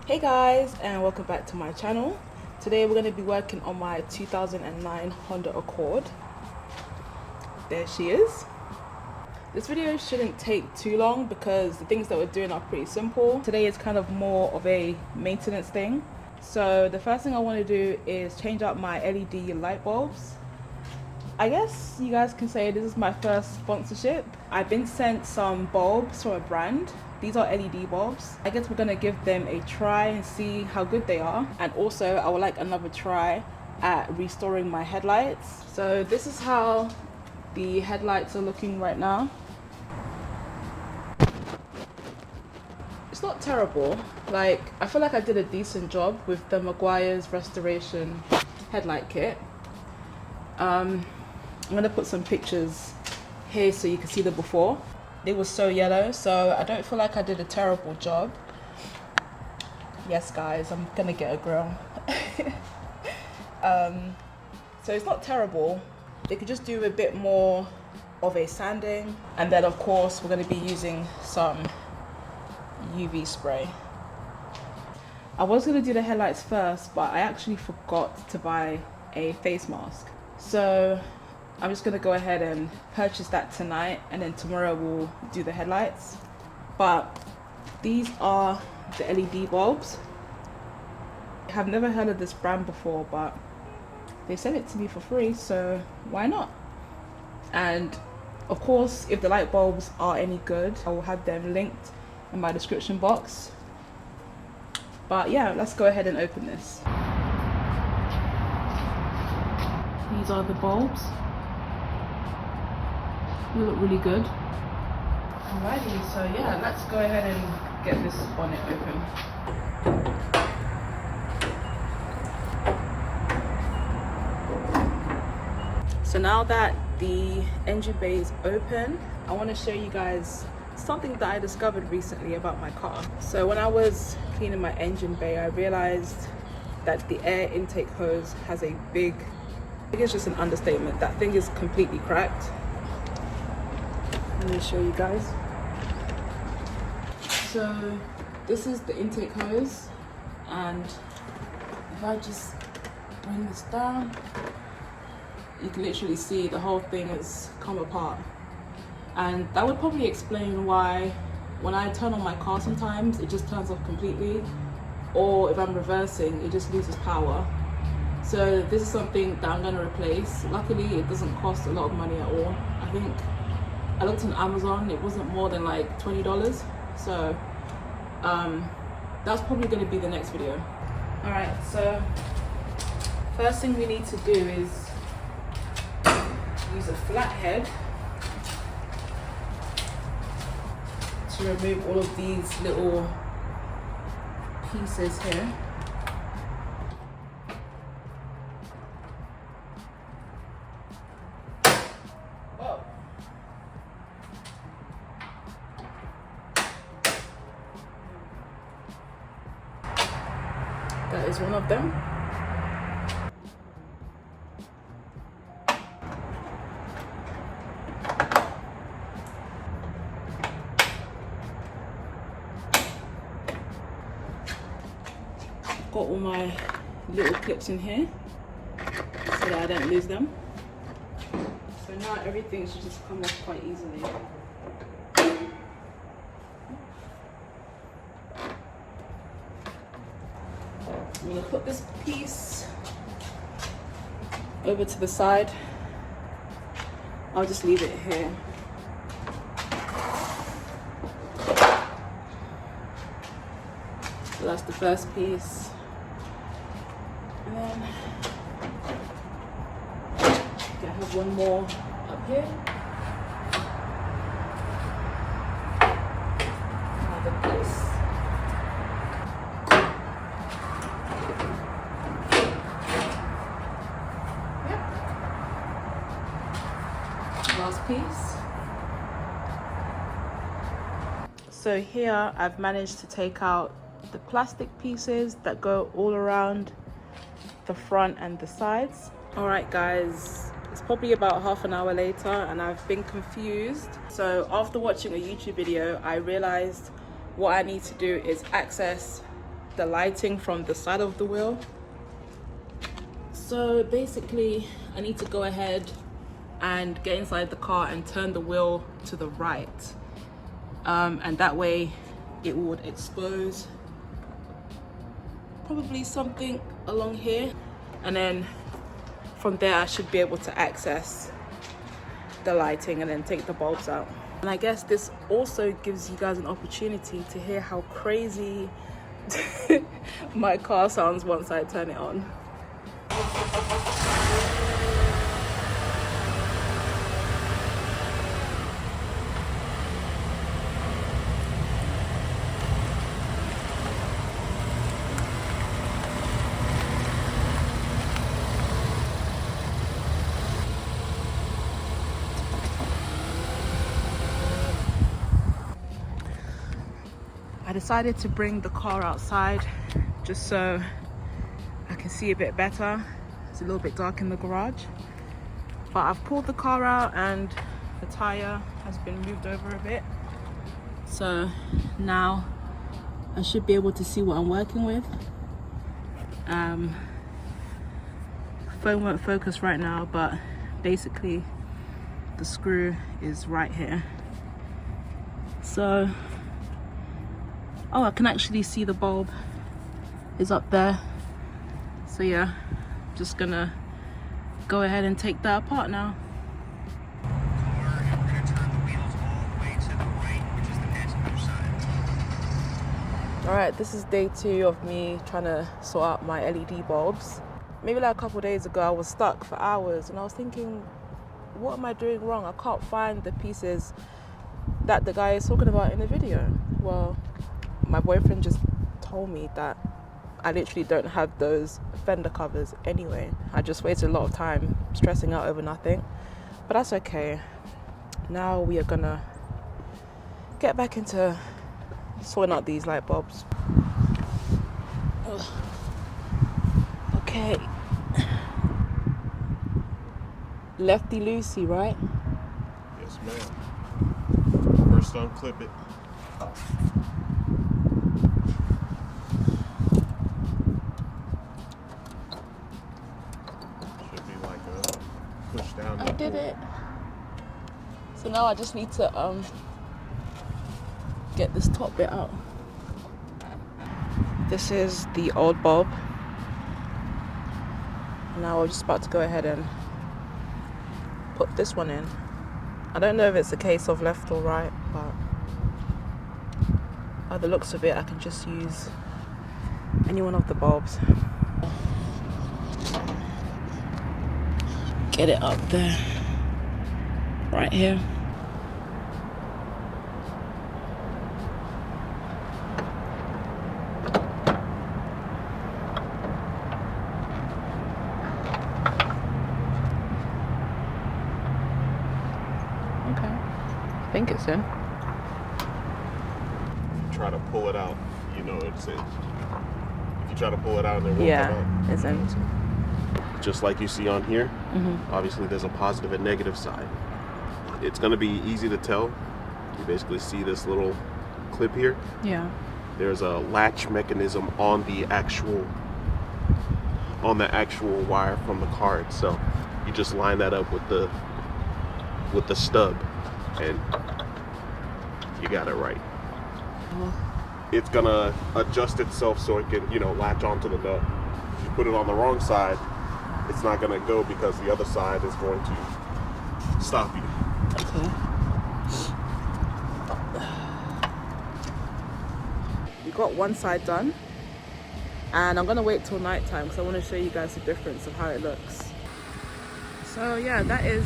Hey guys, and welcome back to my channel. Today we're going to be working on my 2009 Honda Accord. There she is. This video shouldn't take too long because the things that we're doing are pretty simple. Today is kind of more of a maintenance thing. So the first thing I want to do is change out my LED light bulbs. I guess you guys can say this is my first sponsorship. I've been sent some bulbs from a brand. These are LED bulbs. I guess we're gonna give them a try and see how good they are. And also I would like another try at restoring my headlights. So this is how the headlights are looking right now. It's not terrible. Like, I feel like I did a decent job with the Meguiar's restoration headlight kit. I'm gonna put some pictures here so you can see the before. They were so yellow, so I don't feel like I did a terrible job. Yes guys, I'm gonna get a grill. So it's not terrible. They could just do a bit more of a sanding, and then of course we're gonna be using some UV spray. I was gonna do the headlights first, but I actually forgot to buy a face mask. So I'm just gonna go ahead and purchase that tonight, and then tomorrow we'll do the headlights. But these are the LED bulbs. I've never heard of this brand before, but they sent it to me for free, so why not? And of course, if the light bulbs are any good, I will have them linked in my description box. But yeah, let's go ahead and open this. These are the bulbs. They look really good. Alrighty, so yeah, let's go ahead and get this bonnet open. So now that the engine bay is open, I want to show you guys something that I discovered recently about my car. So when I was cleaning my engine bay, I realized that the air intake hose has a big, I think it's just an understatement, that thing is completely cracked. Let me show you guys. So this is the intake hose, and if I just bring this down, you can literally see the whole thing has come apart. And that would probably explain why when I turn on my car sometimes it just turns off completely, or if I'm reversing it just loses power. So this is something that I'm going to replace. Luckily it doesn't cost a lot of money at all. I think I looked on Amazon, it wasn't more than like $20. So that's probably going to be the next video. Alright, so first thing we need to do is use a flathead to remove all of these little pieces here. That is one of them. Got all my little clips in here so that I don't lose them. So now everything should just come off quite easily. I'm going to put this piece over to the side. I'll just leave it here. So that's the first piece. And then I have one more up here. Another piece. Last piece. So here I've managed to take out the plastic pieces that go all around the front and the sides. All right guys, it's probably about half an hour later and I've been confused. So after watching a YouTube video, I realized what I need to do is access the lighting from the side of the wheel. So basically I need to go ahead and get inside the car and turn the wheel to the right, and that way it would expose probably something along here, and then from there I should be able to access the lighting and then take the bulbs out. And I guess this also gives you guys an opportunity to hear how crazy my car sounds once I turn it on. I decided to bring the car outside just so I can see a bit better. It's a little bit dark in the garage, but I've pulled the car out and the tire has been moved over a bit, so now I should be able to see what I'm working with. Phone won't focus right now, but basically the screw is right here. So oh, I can actually see the bulb is up there. So yeah, just gonna go ahead and take that apart now. Alright, this is day 2 of me trying to sort out my LED bulbs. Maybe like a couple of days ago I was stuck for hours and I was thinking, what am I doing wrong? I can't find the pieces that the guy is talking about in the video. Well, my boyfriend just told me that I literally don't have those fender covers anyway. I just wasted a lot of time stressing out over nothing, but that's okay. Now we are gonna get back into sorting out these light bulbs. Ugh. Okay, lefty loosey, right? Yes, ma'am. First unclip it. I did it. So now I just need to get this top bit out. This is the old bulb. Now we're just about to go ahead and put this one in. I don't know if it's a case of left or right, but by the looks of it I can just use any one of the bulbs. Get it up there, right here. Okay, I think it's in. Try to pull it out, you know it's in. If you try to pull it out and it won't come out. It's in. Just like you see on here, obviously there's a positive and negative side. It's going to be easy to tell. You basically see this little clip here. Yeah. There's a latch mechanism on the actual wire from the car itself. You just line that up with the stub and you got it right. It's gonna adjust itself so it can, latch onto the nut. If you put it on the wrong side, it's not gonna go because the other side is going to stop you. Okay. We got one side done, and I'm gonna wait till night time because I want to show you guys the difference of how it looks. So yeah, that is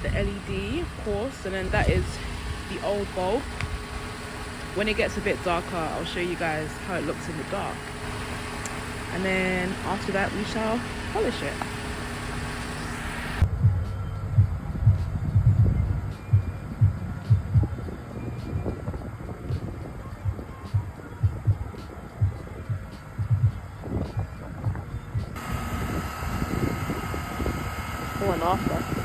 the LED, of course, and then that is the old bulb. When it gets a bit darker, I'll show you guys how it looks in the dark, and then after that we shall polish it. Before and after.